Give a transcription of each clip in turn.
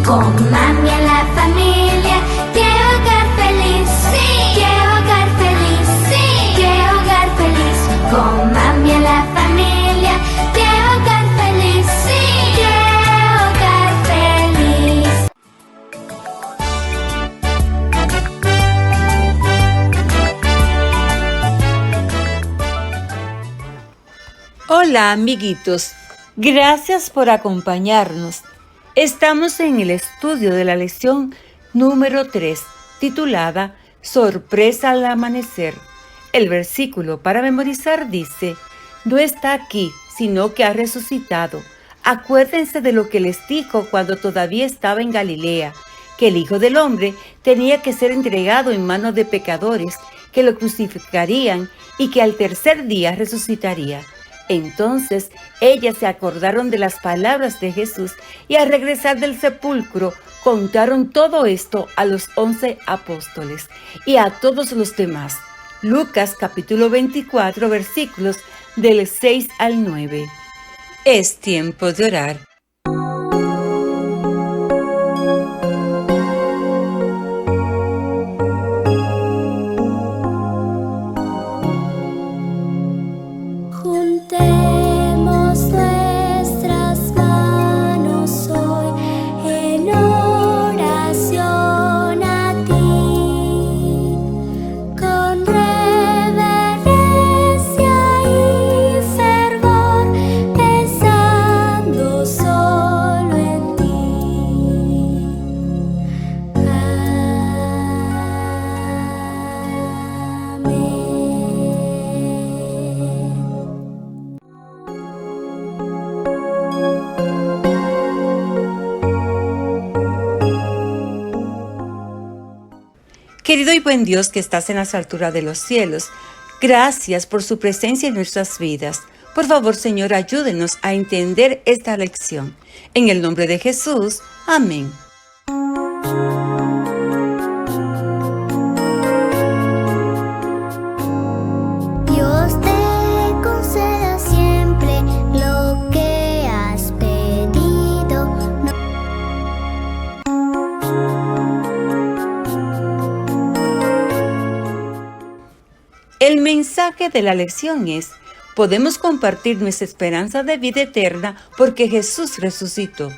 Con mami en la familia, qué hogar feliz. Sí. Qué hogar feliz. Sí. Qué hogar feliz. Con mami en la familia, qué hogar feliz. Sí. Qué hogar feliz. Hola amiguitos, gracias por acompañarnos. Estamos en el estudio de la lección número 3, titulada Sorpresa al amanecer. El versículo para memorizar dice: no está aquí, sino que ha resucitado. Acuérdense de lo que les dijo cuando todavía estaba en Galilea, que el Hijo del Hombre tenía que ser entregado en manos de pecadores, que lo crucificarían y que al tercer día resucitaría. Entonces ellas se acordaron de las palabras de Jesús y al regresar del sepulcro contaron todo esto a los 11 apóstoles y a todos los demás. Lucas capítulo 24 versículos del 6 al 9. Es tiempo de orar. Juntemos nuestras manos hoy en oración a ti, con reverencia y fervor, pensando solo en ti. Querido y buen Dios que estás en las alturas de los cielos, gracias por su presencia en nuestras vidas. Por favor, Señor, ayúdenos a entender esta lección. En el nombre de Jesús, amén. Dios te conceda siempre lo que has pedido. El mensaje de la lección es: podemos compartir nuestra esperanza de vida eterna porque Jesús resucitó.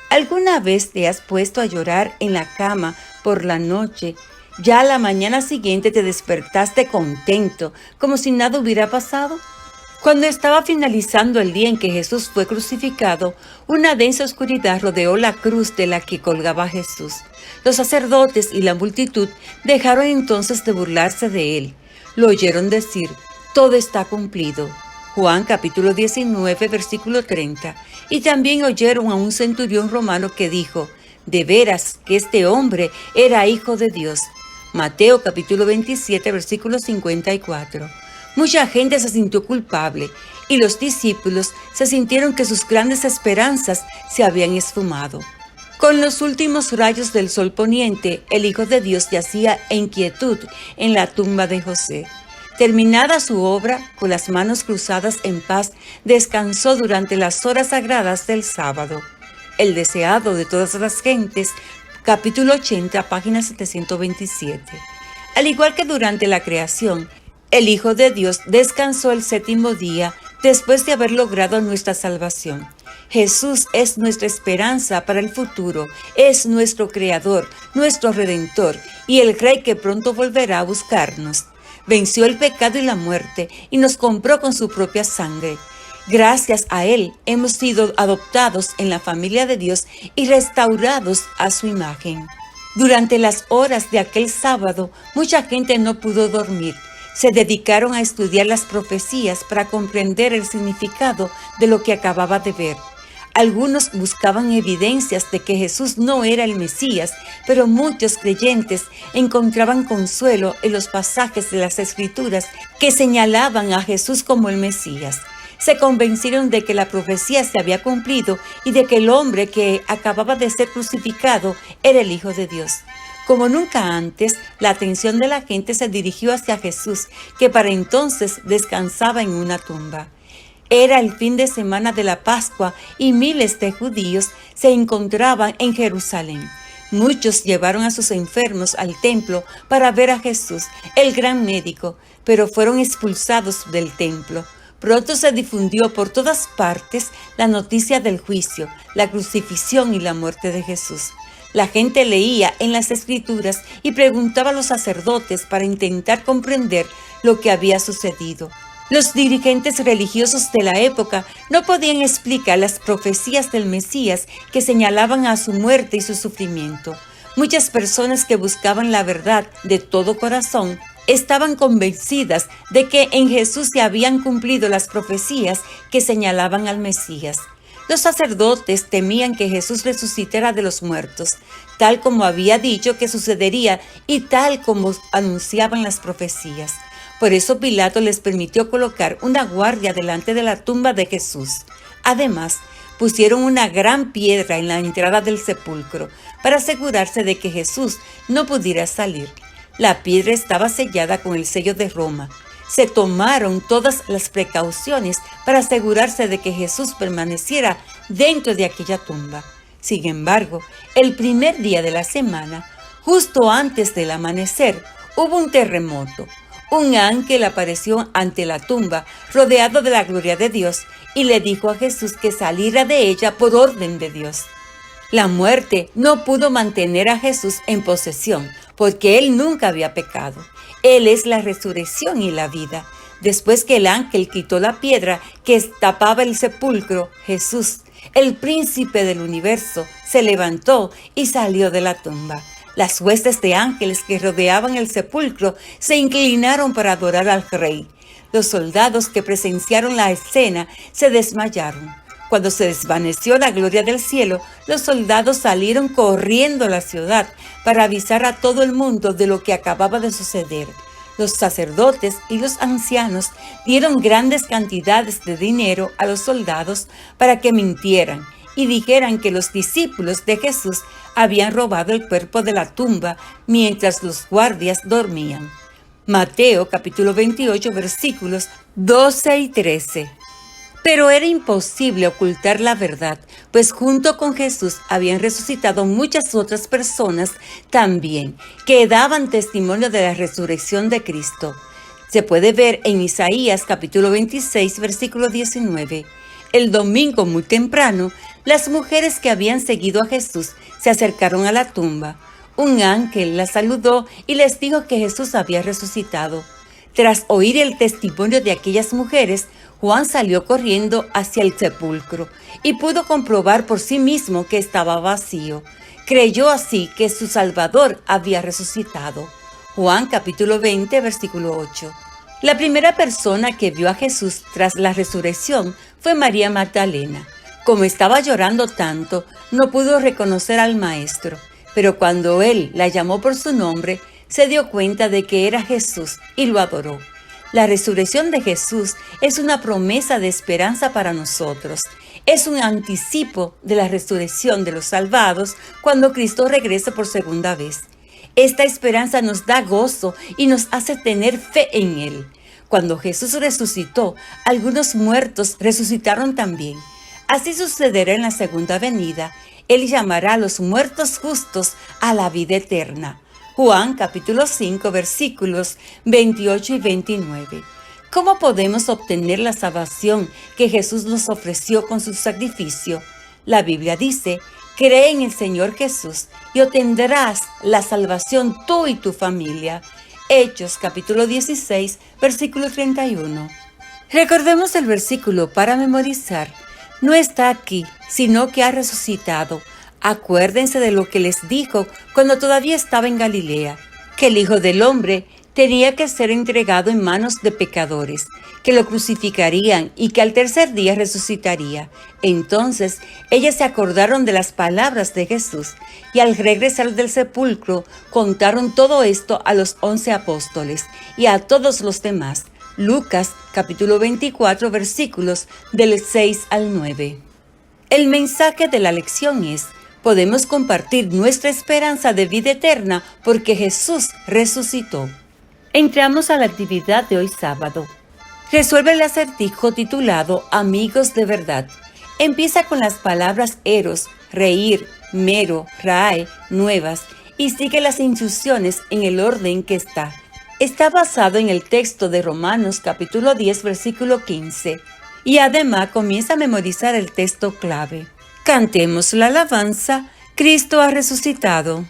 ¿Alguna vez te has puesto a llorar en la cama por la noche? Ya a la mañana siguiente te despertaste contento, como si nada hubiera pasado. Cuando estaba finalizando el día en que Jesús fue crucificado, una densa oscuridad rodeó la cruz de la que colgaba Jesús. Los sacerdotes y la multitud dejaron entonces de burlarse de él. Lo oyeron decir: todo está cumplido. Juan capítulo 19, versículo 30. Y también oyeron a un centurión romano que dijo: de veras que este hombre era hijo de Dios. Mateo capítulo 27, versículo 54. Mucha gente se sintió culpable y los discípulos se sintieron que sus grandes esperanzas se habían esfumado. Con los últimos rayos del sol poniente, el Hijo de Dios yacía en quietud en la tumba de José. Terminada su obra, con las manos cruzadas en paz, descansó durante las horas sagradas del sábado. El deseado de todas las gentes, capítulo 80, página 727. Al igual que durante la creación, el Hijo de Dios descansó el séptimo día después de haber logrado nuestra salvación. Jesús es nuestra esperanza para el futuro, es nuestro Creador, nuestro Redentor y el Rey que pronto volverá a buscarnos. Venció el pecado y la muerte y nos compró con su propia sangre. Gracias a Él hemos sido adoptados en la familia de Dios y restaurados a su imagen. Durante las horas de aquel sábado, mucha gente no pudo dormir. Se dedicaron a estudiar las profecías para comprender el significado de lo que acababa de ver. Algunos buscaban evidencias de que Jesús no era el Mesías, pero muchos creyentes encontraban consuelo en los pasajes de las Escrituras que señalaban a Jesús como el Mesías. Se convencieron de que la profecía se había cumplido y de que el hombre que acababa de ser crucificado era el Hijo de Dios. Como nunca antes, la atención de la gente se dirigió hacia Jesús, que para entonces descansaba en una tumba. Era el fin de semana de la Pascua y miles de judíos se encontraban en Jerusalén. Muchos llevaron a sus enfermos al templo para ver a Jesús, el gran médico, pero fueron expulsados del templo. Pronto se difundió por todas partes la noticia del juicio, la crucifixión y la muerte de Jesús. La gente leía en las Escrituras y preguntaba a los sacerdotes para intentar comprender lo que había sucedido. Los dirigentes religiosos de la época no podían explicar las profecías del Mesías que señalaban a su muerte y su sufrimiento. Muchas personas que buscaban la verdad de todo corazón estaban convencidas de que en Jesús se habían cumplido las profecías que señalaban al Mesías. Los sacerdotes temían que Jesús resucitara de los muertos, tal como había dicho que sucedería y tal como anunciaban las profecías. Por eso Pilato les permitió colocar una guardia delante de la tumba de Jesús. Además, pusieron una gran piedra en la entrada del sepulcro para asegurarse de que Jesús no pudiera salir. La piedra estaba sellada con el sello de Roma. Se tomaron todas las precauciones para asegurarse de que Jesús permaneciera dentro de aquella tumba. Sin embargo, el primer día de la semana, justo antes del amanecer, hubo un terremoto. Un ángel apareció ante la tumba, rodeado de la gloria de Dios, y le dijo a Jesús que saliera de ella por orden de Dios. La muerte no pudo mantener a Jesús en posesión, porque él nunca había pecado. Él es la resurrección y la vida. Después que el ángel quitó la piedra que tapaba el sepulcro, Jesús, el príncipe del universo, se levantó y salió de la tumba. Las huestes de ángeles que rodeaban el sepulcro se inclinaron para adorar al rey. Los soldados que presenciaron la escena se desmayaron. Cuando se desvaneció la gloria del cielo, los soldados salieron corriendo a la ciudad para avisar a todo el mundo de lo que acababa de suceder. Los sacerdotes y los ancianos dieron grandes cantidades de dinero a los soldados para que mintieran y dijeran que los discípulos de Jesús habían robado el cuerpo de la tumba mientras los guardias dormían. Mateo capítulo 28 versículos 12 y 13. Pero era imposible ocultar la verdad, pues junto con Jesús habían resucitado muchas otras personas también, que daban testimonio de la resurrección de Cristo. Se puede ver en Isaías capítulo 26, versículo 19. El domingo muy temprano, las mujeres que habían seguido a Jesús se acercaron a la tumba. Un ángel las saludó y les dijo que Jesús había resucitado. Tras oír el testimonio de aquellas mujeres, Juan salió corriendo hacia el sepulcro y pudo comprobar por sí mismo que estaba vacío. Creyó así que su Salvador había resucitado. Juan capítulo 20, versículo 8. La primera persona que vio a Jesús tras la resurrección fue María Magdalena. Como estaba llorando tanto, no pudo reconocer al Maestro, pero cuando él la llamó por su nombre, se dio cuenta de que era Jesús y lo adoró. La resurrección de Jesús es una promesa de esperanza para nosotros. Es un anticipo de la resurrección de los salvados cuando Cristo regrese por segunda vez. Esta esperanza nos da gozo y nos hace tener fe en Él. Cuando Jesús resucitó, algunos muertos resucitaron también. Así sucederá en la segunda venida. Él llamará a los muertos justos a la vida eterna. Juan capítulo 5 versículos 28 y 29. ¿Cómo podemos obtener la salvación que Jesús nos ofreció con su sacrificio? La Biblia dice, cree en el Señor Jesús y obtendrás la salvación tú y tu familia. Hechos capítulo 16 versículo 31. Recordemos el versículo para memorizar. No está aquí, sino que ha resucitado. Acuérdense de lo que les dijo cuando todavía estaba en Galilea, que el Hijo del Hombre tenía que ser entregado en manos de pecadores, que lo crucificarían y que al tercer día resucitaría. Entonces ellas se acordaron de las palabras de Jesús y al regresar del sepulcro contaron todo esto a los 11 apóstoles y a todos los demás. Lucas capítulo 24 versículos del 6 al 9. El mensaje de la lección es: podemos compartir nuestra esperanza de vida eterna porque Jesús resucitó. Entramos a la actividad de hoy sábado. Resuelve el acertijo titulado Amigos de verdad. Empieza con las palabras eros, reír, mero, rae, nuevas y sigue las instrucciones en el orden que está. Está basado en el texto de Romanos capítulo 10 versículo 15 y además comienza a memorizar el texto clave. Cantemos la alabanza, Cristo ha resucitado.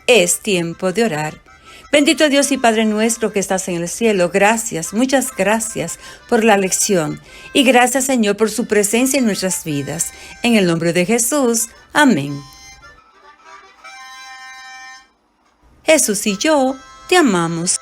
Es tiempo de orar. Bendito Dios y Padre nuestro que estás en el cielo, gracias, muchas gracias por la lección y gracias Señor por su presencia en nuestras vidas. En el nombre de Jesús, amén. Jesús y yo te amamos.